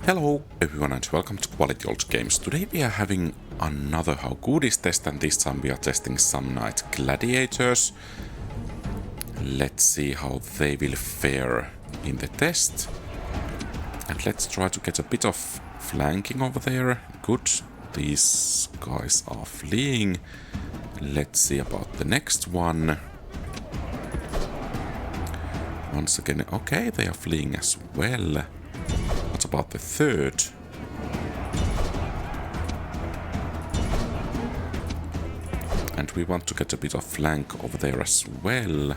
Hello everyone and welcome to QualityOldGames. Today we are having another How Good Is test, and this time we are testing Samnite Gladiators. Let's see how they will fare in the test. And let's try to get a bit of flanking over there. Good, these guys are fleeing. Let's see about the next one. Once again, okay, they are fleeing as well. What about the third? And we want to get a bit of flank over there as well.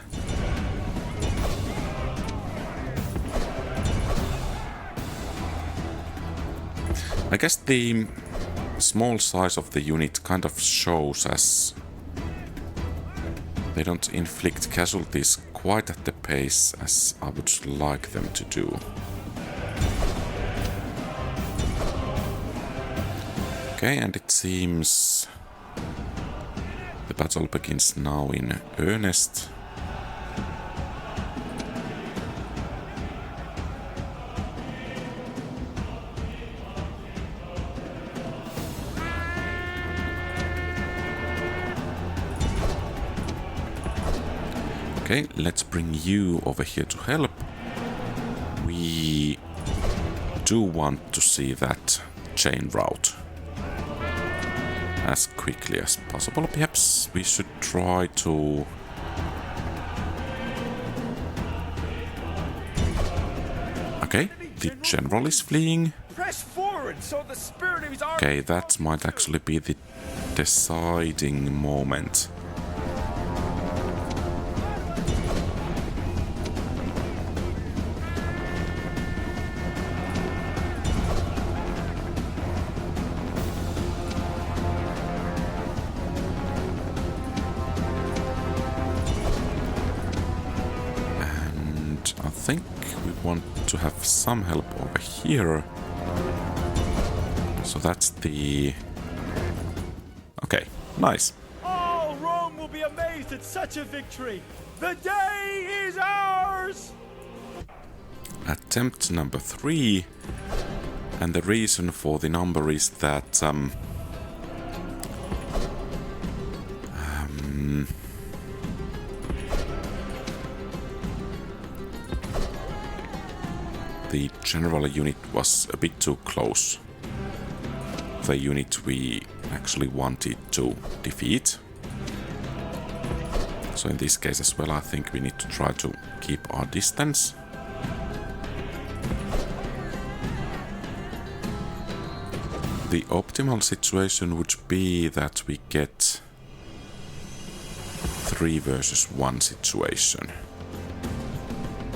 I guess the small size of the unit kind of shows as they don't inflict casualties quite at the pace as I would like them to do. Okay, and it seems the battle begins now in earnest. Okay, let's bring you over here to help. We do want to see that chain route as quickly as possible. Perhaps we should try to... Okay, the general is fleeing. Okay, that might actually be the deciding moment. I think we want to have some help over here. So that's the... Okay, nice. All Rome will be amazed at such a victory. The day is ours! Attempt number 3. And the reason for the number is that... the general unit was a bit too close. The unit we actually wanted to defeat. So in this case as well, I think we need to try to keep our distance. The optimal situation would be that we get 3 versus 1 situation.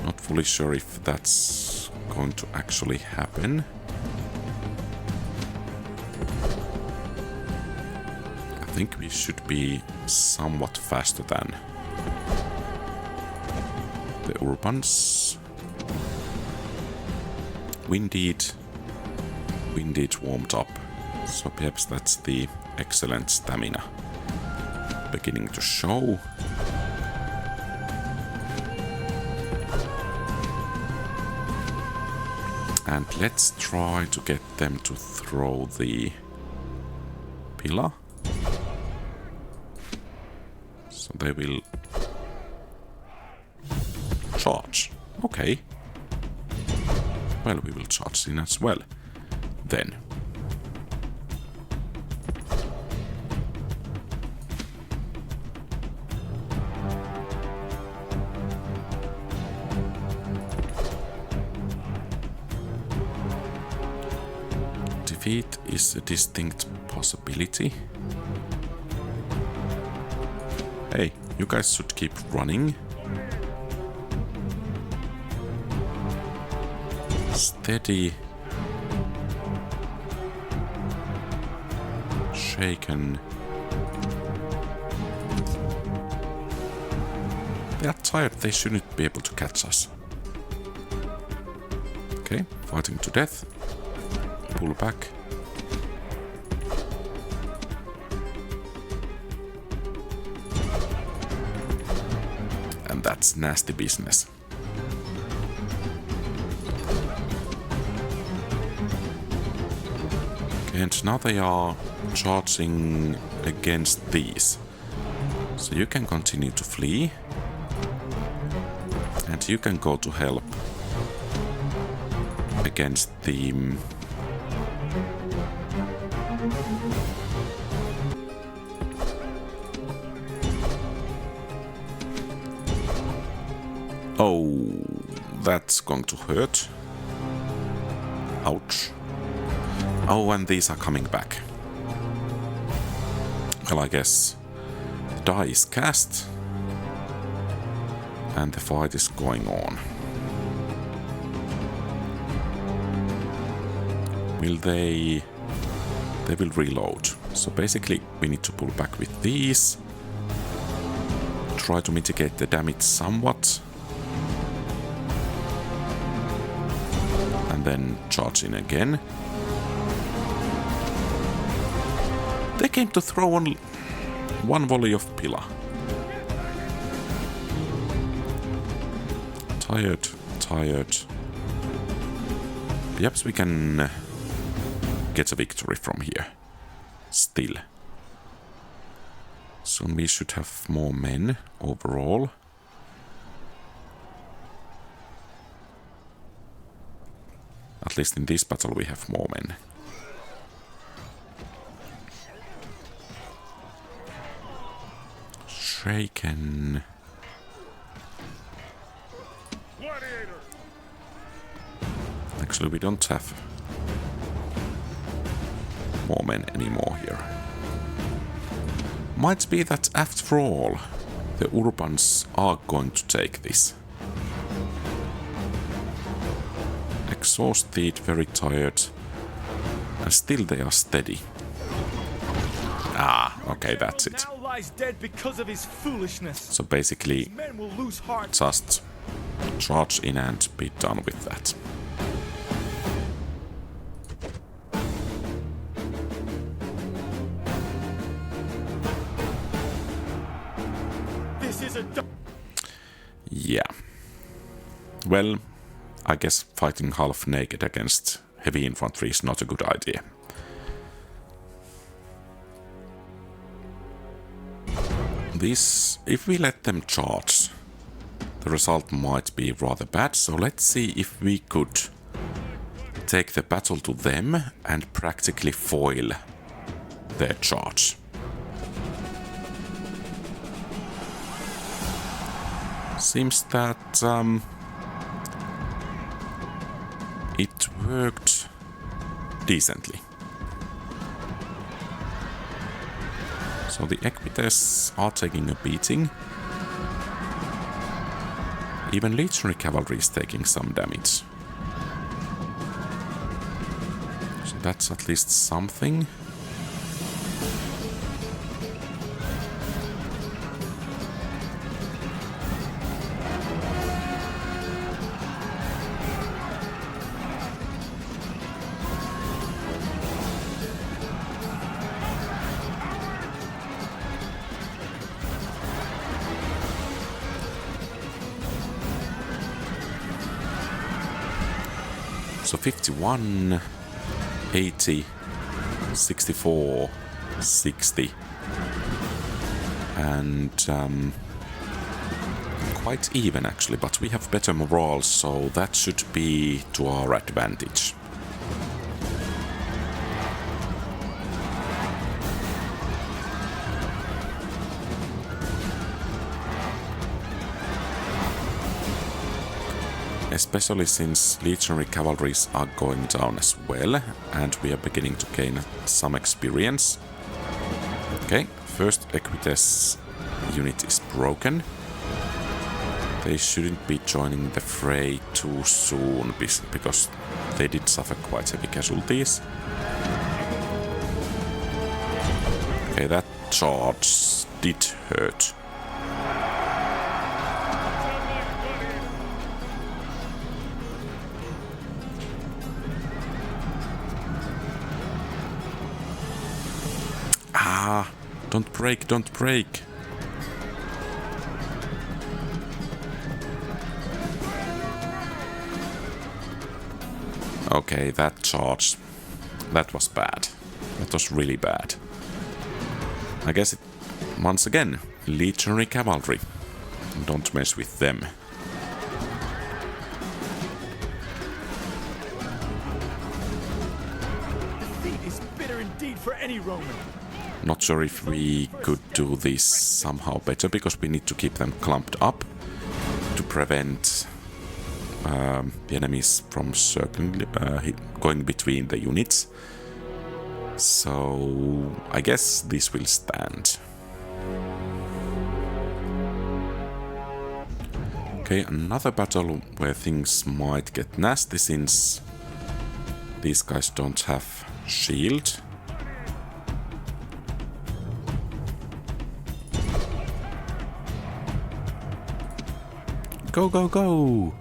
Not fully sure if that's going to actually happen. I think we should be somewhat faster than the Urbans. Indeed warmed up, so perhaps that's the excellent stamina beginning to show. And let's try to get them to throw the pillar. So they will charge. Okay. Well, we will charge in as well. Then. Defeat is a distinct possibility. Hey, you guys should keep running. Steady. Shaken. They are tired, they shouldn't be able to catch us. Okay, fighting to death. Pull back. And that's nasty business. And now they are charging against these. So you can continue to flee. And you can go to help against the... Oh, that's going to hurt. Ouch. Oh, and these are coming back. Well, I guess the die is cast. And the fight is going on. Will they... They will reload. So basically we need to pull back with these. Try to mitigate the damage somewhat. And then charge in again. They came to throw on one volley of pillar. Tired. Perhaps we can get a victory from here. Still. Soon we should have more men overall. At least in this battle we have more men. Shaken. Actually, we don't have more men anymore here. Might be that after all, the Urbans are going to take this. Exhausted, very tired, and still they are steady. Ah, okay, that's it. So basically, just charge in and be done with that. Yeah. Well, I guess fighting half naked against heavy infantry is not a good idea. This, if we let them charge, the result might be rather bad, so let's see if we could take the battle to them and practically foil their charge. Seems that it worked decently. So the Equites are taking a beating. Even Legionary Cavalry is taking some damage. So that's at least something. So 51, 80, 64, 60, and quite even actually, but we have better morale, so that should be to our advantage. Especially since Legionary Cavalries are going down as well, and we are beginning to gain some experience. Okay, first Equites unit is broken. They shouldn't be joining the fray too soon, because they did suffer quite heavy casualties. Okay, that charge did hurt. Ah, don't break, don't break. Okay, that charge, that was bad. That was really bad. I guess once again, Legionary Cavalry. Don't mess with them. Defeat is bitter indeed for any Roman. Not sure if we could do this somehow better, because we need to keep them clumped up to prevent the enemies from circling, going between the units. So I guess this will stand. Okay, another battle where things might get nasty since these guys don't have shield. Go, go, go!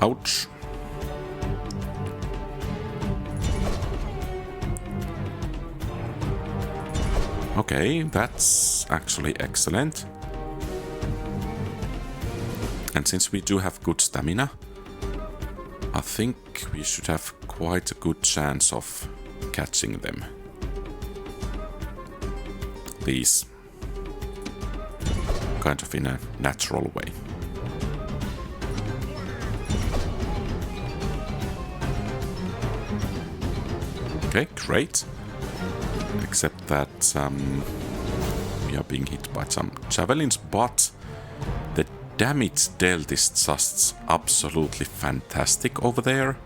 Ouch. Okay, that's actually excellent. And since we do have good stamina, I think we should have quite a good chance of catching them. These kind of in a natural way. Okay, great. Except that we are being hit by some javelins, but the damage dealt is just absolutely fantastic over there.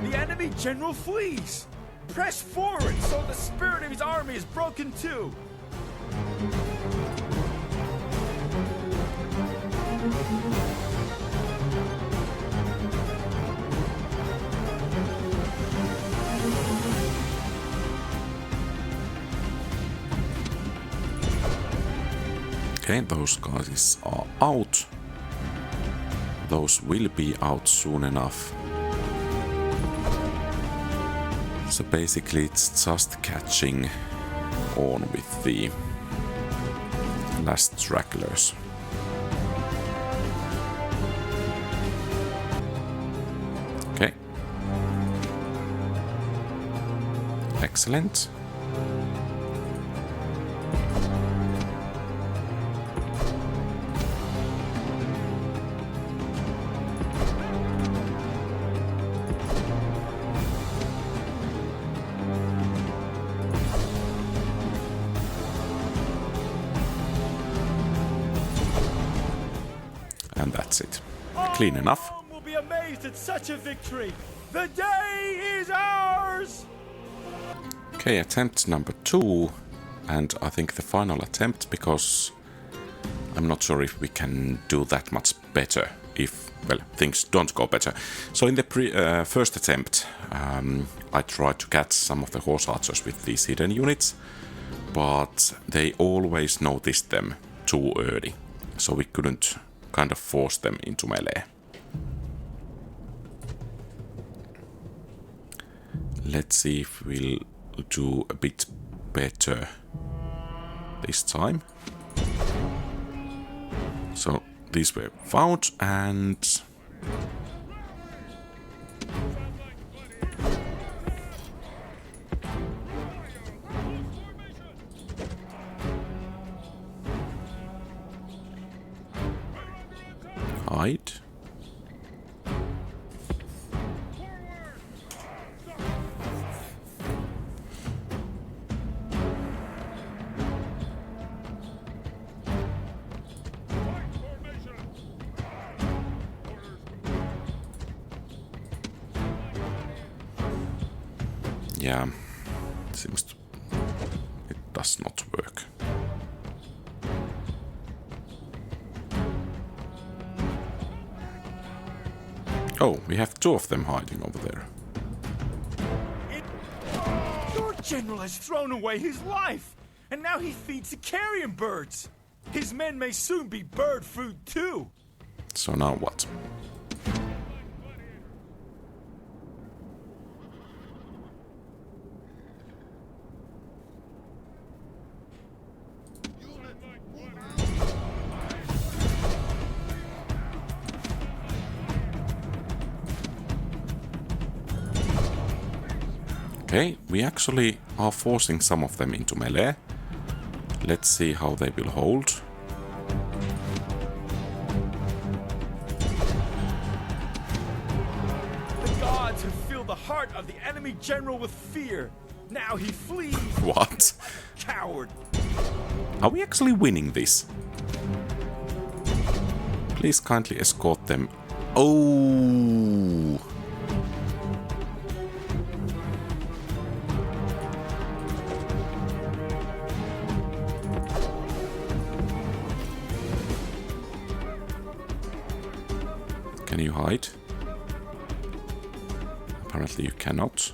The enemy general flees. Press forward so the spirit of his army is broken too. Okay, those guys are out. Those will be out soon enough. So basically it's just catching on with the last stragglers. Okay. Excellent. And that's it. Clean enough. Rome will be amazed at such a victory. The day is ours. Okay, attempt number 2, and I think the final attempt, because I'm not sure if we can do that much better if, well, things don't go better. So in the first attempt, I tried to catch some of the horse archers with these hidden units, but they always noticed them too early, so we couldn't kind of force them into melee. Let's see if we'll do a bit better this time. So these were found and hide. Yeah, seems it does not work. Oh, we have 2 of them hiding over there. Your general has thrown away his life, and now he feeds the carrion birds. His men may soon be bird food too. So now what? Okay, we actually are forcing some of them into melee. Let's see how they will hold. The gods have filled the heart of the enemy general with fear. Now he flees. What? Coward. Are we actually winning this? Please kindly escort them. Oh! Can you hide? Apparently you cannot.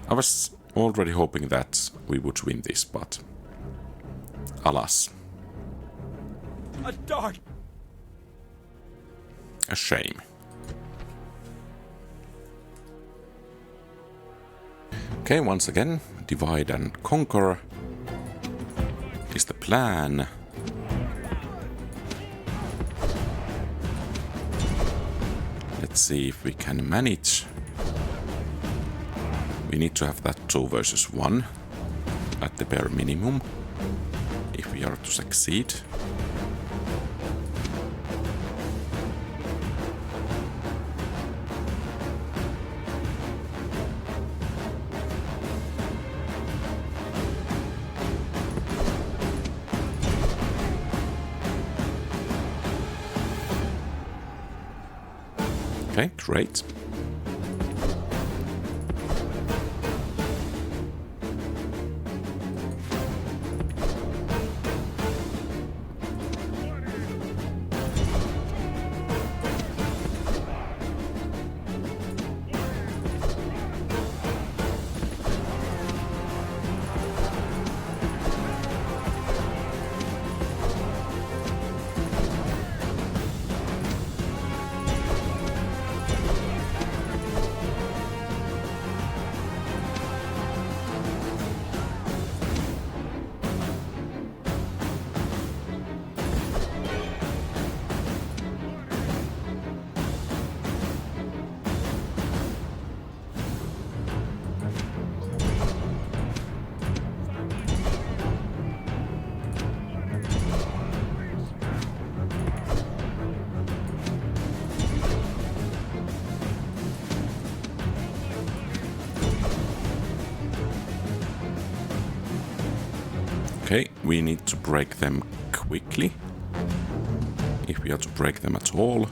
I was already hoping that we would win this, but alas. A dart. A shame. Okay, once again, divide and conquer is the plan. Let's see if we can manage. We need to have that 2 versus 1 at the bare minimum if we are to succeed. Okay, great. Okay, we need to break them quickly, if we are to break them at all.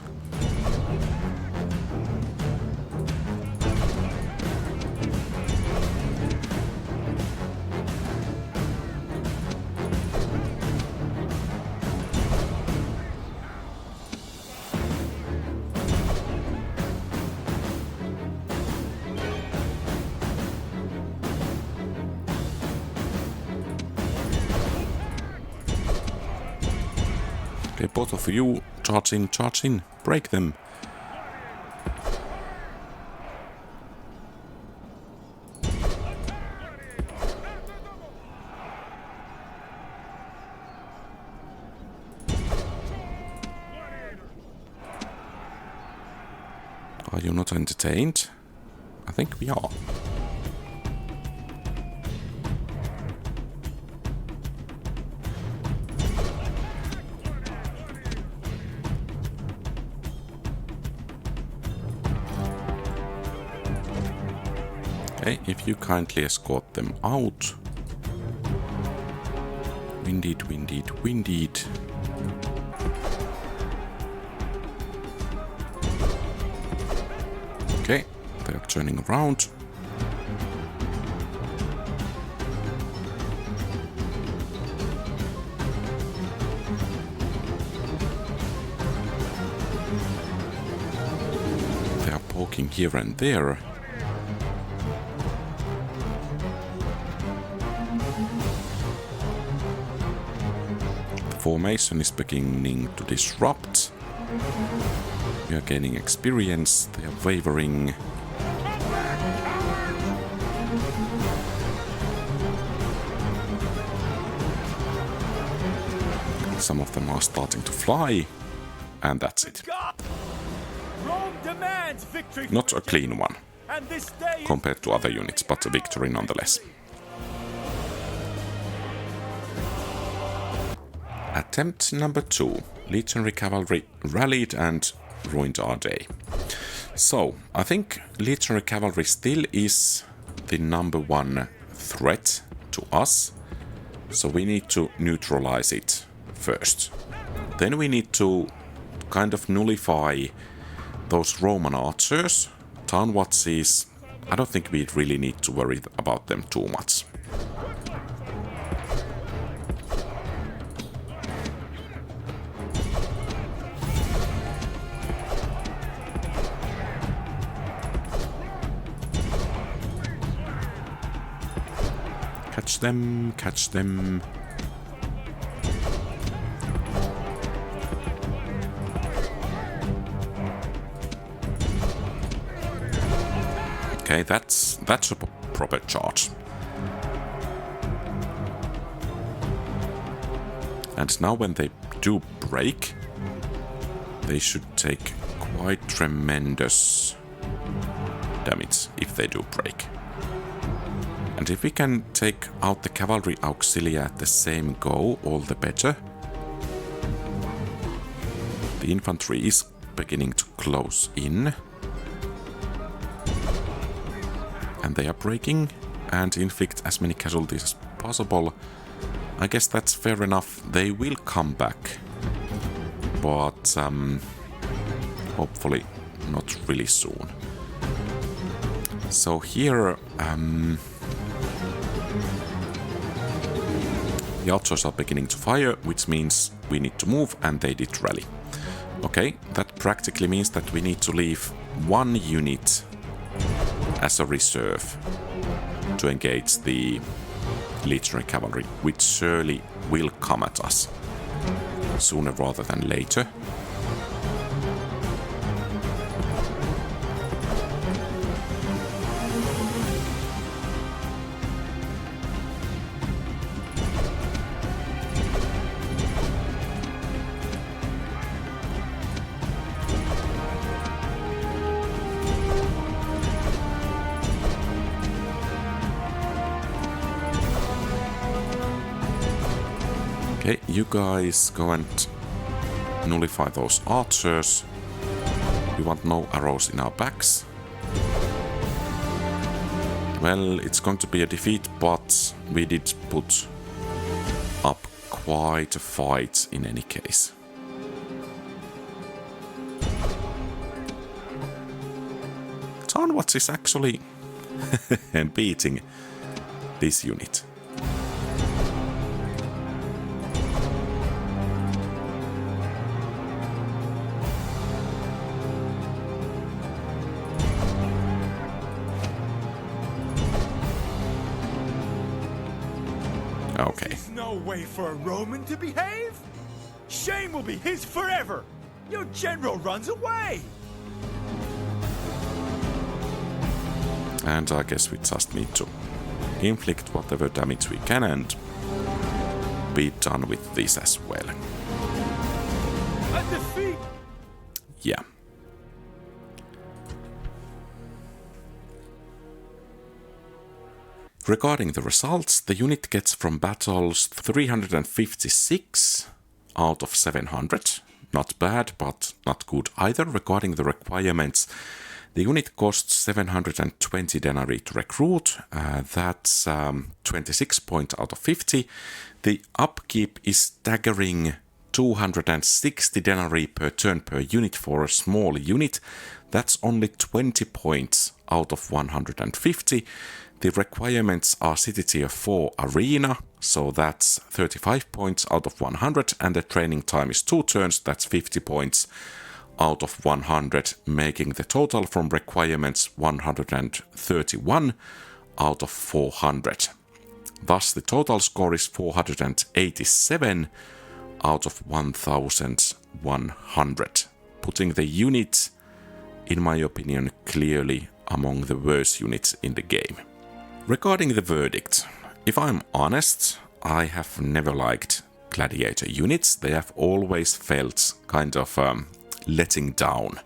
Okay, both of you, charge in, break them. Are you not entertained? I think we are. Okay, if you kindly escort them out. Indeed, indeed, indeed. Okay, they are turning around. They are poking here and there. Formation is beginning to disrupt. We are gaining experience. They are wavering. Some of them are starting to fly. And that's it. Rome demands victory. Not a clean one And this day compared to other units, but a victory nonetheless. Attempt number 2. Legionary Cavalry rallied and ruined our day. So, I think Legionary Cavalry still is the number one threat to us. So we need to neutralize it first. Then we need to kind of nullify those Roman archers. Town watches, I don't think we really need to worry about them too much. Catch them, catch them. Okay, that's a proper charge. And now when they do break, they should take quite tremendous damage if they do break. And if we can take out the Cavalry Auxilia at the same go, all the better. The Infantry is beginning to close in. And they are breaking and inflict as many casualties as possible. I guess that's fair enough. They will come back. But hopefully not really soon. So here the archers are beginning to fire, which means we need to move, and they did rally. Okay, that practically means that we need to leave one unit as a reserve to engage the Legionary Cavalry, which surely will come at us sooner rather than later. Okay, you guys go and nullify those archers. We want no arrows in our backs. Well, it's going to be a defeat, but we did put up quite a fight in any case. Townwatch is actually beating this unit. Okay. There's no way for a Roman to behave. Shame will be his forever. Your general runs away. And I guess we just need to inflict whatever damage we can and be done with this as well. A defeat. Yeah. Regarding the results, the unit gets from battles 356 out of 700. Not bad, but not good either. Regarding the requirements, the unit costs 720 denarii to recruit. That's 26 points out of 50. The upkeep is staggering 260 denarii per turn per unit for a small unit. That's only 20 points out of 150. The requirements are City Tier 4 Arena, so that's 35 points out of 100, and the training time is 2 turns, that's 50 points out of 100, making the total from requirements 131 out of 400. Thus the total score is 487 out of 1100, putting the unit, in my opinion, clearly among the worst units in the game. Regarding the verdict, if I'm honest, I have never liked gladiator units. They have always felt kind of letting down.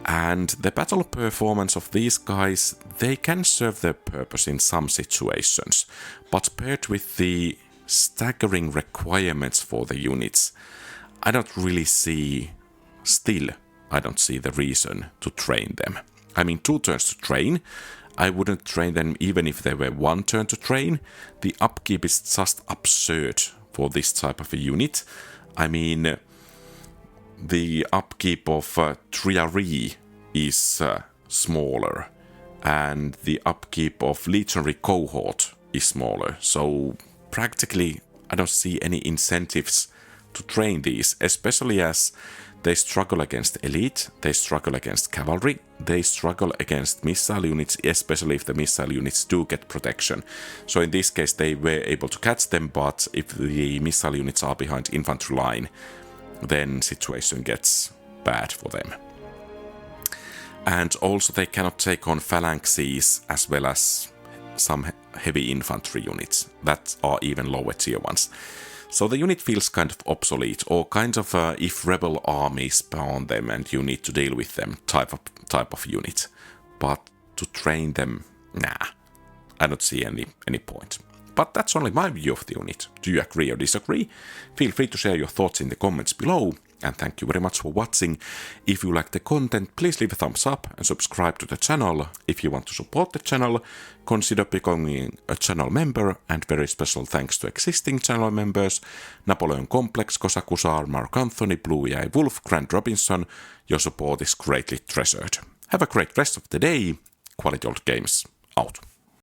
And the battle performance of these guys, they can serve their purpose in some situations, but paired with the staggering requirements for the units, I don't really see, I don't see the reason to train them. I mean, 2 turns to train. I wouldn't train them even if they were 1 turn to train. The upkeep is just absurd for this type of a unit. I mean, the upkeep of Triarii is smaller, and the upkeep of Legionary Cohort is smaller. So practically, I don't see any incentives to train these, especially as they struggle against Elite, they struggle against Cavalry, they struggle against missile units, especially if the missile units do get protection. So in this case they were able to catch them, but if the missile units are behind infantry line, then situation gets bad for them. And also they cannot take on phalanxes as well as some heavy infantry units that are even lower tier ones. So the unit feels kind of obsolete, or kind of if rebel armies spawn them and you need to deal with them type of unit. But to train them, nah, I don't see any point. But that's only my view of the unit. Do you agree or disagree? Feel free to share your thoughts in the comments below. And thank you very much for watching. If you like the content, please leave a thumbs up and subscribe to the channel. If you want to support the channel, consider becoming a channel member, and very special thanks to existing channel members: Napoleon Complex, Kosakusar, Mark Anthony, Blue Eye Wolf, Grant Robinson. Your support is greatly treasured. Have a great rest of the day. QualityOldGames out.